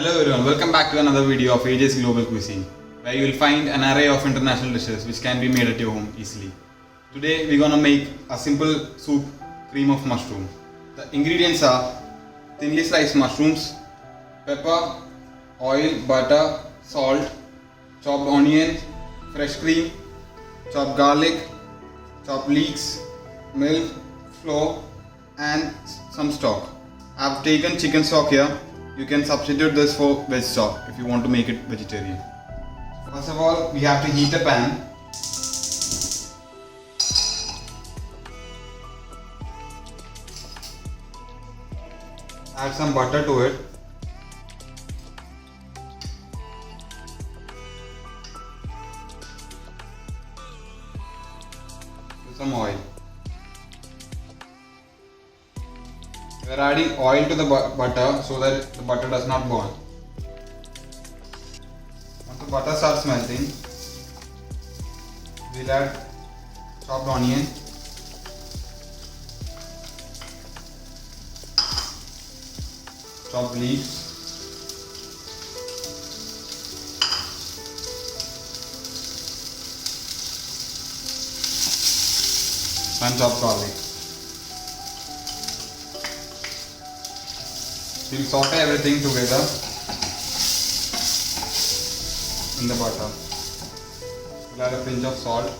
Hello everyone, welcome back to another video of AJ's Global Cuisine, where you will find an array of international dishes which can be made at your home easily. Today we're gonna make a simple soup, cream of mushroom. The ingredients are thinly sliced mushrooms, pepper, oil, butter, salt, chopped onion, fresh cream, chopped garlic, chopped leeks, milk, flour and some stock. I've taken chicken stock here. You can substitute this for veg stock if you want to make it vegetarian. First of all, we have to heat a pan. Add some butter to it. Some oil. We are adding oil to the butter so that the butter does not burn. Once the butter starts melting, we'll add chopped onion, chopped leeks, and chopped garlic. We'll saute everything together in the butter. We'll add a pinch of salt.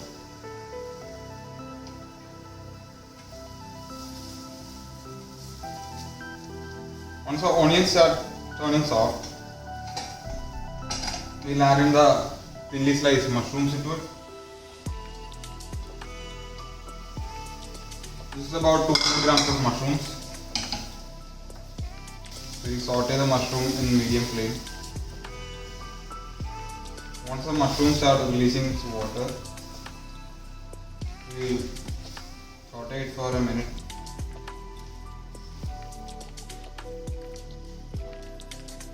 Once the onions start turning soft, we'll add in the thinly sliced mushrooms into it. This is about 200 grams of mushrooms. We'll saute the mushroom in medium flame. Once the mushroom starts releasing its water, we'll saute it for a minute.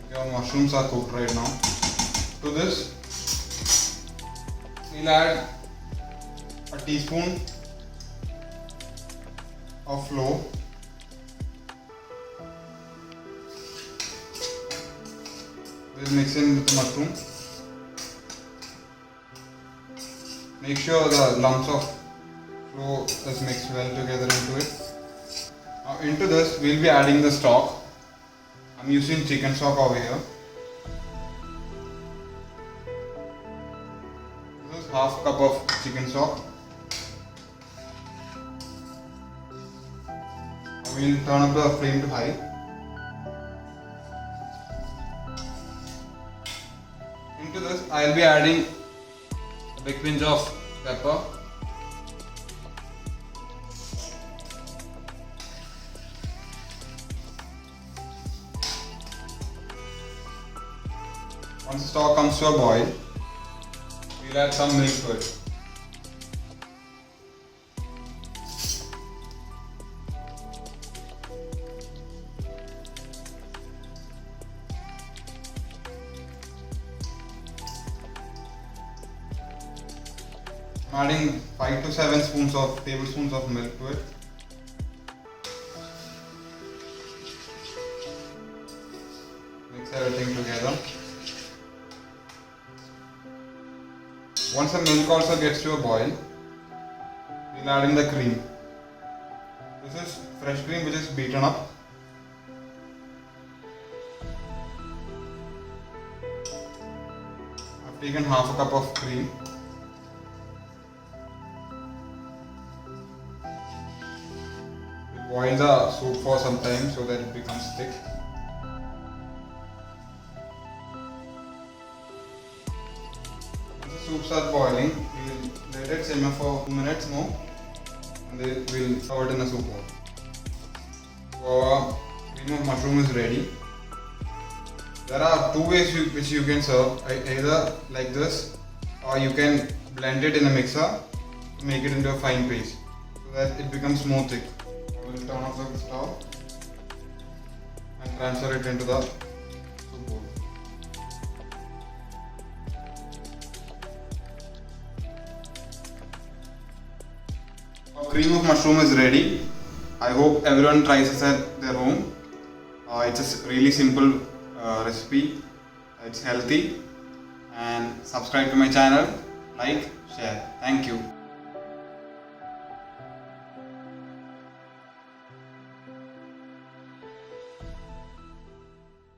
Okay, our mushrooms are cooked right now. To this, we'll add a teaspoon of flour. We'll mix in with the mushroom. Make sure the lumps of flour is mixed well together into it. Now into this we'll be adding the stock. I'm using chicken stock over here. This is half cup of chicken stock. Now we'll turn up the flame to high. Into this, I'll be adding a big pinch of pepper, once the stock comes to a boil, we'll add some milk to it. I'm adding 5 to 7 tablespoons of milk to it. Mix everything together. Once the milk also gets to a boil, we'll add in the cream. This is fresh cream which is beaten up. I've taken half a cup of cream. Boil the soup for some time so that it becomes thick. Once the soup starts boiling, we will let it simmer for 2 minutes more and then we will serve it in a soup bowl. So our cream of mushroom is ready. There are two ways which you can serve, either like this or you can blend it in a mixer to make it into a fine paste so that it becomes more thick. We'll turn off the stove and transfer it into the soup bowl. Our cream of mushroom is ready. I hope everyone tries this at their home. It's a really simple recipe. It's healthy. And subscribe to my channel, like, share. Thank you.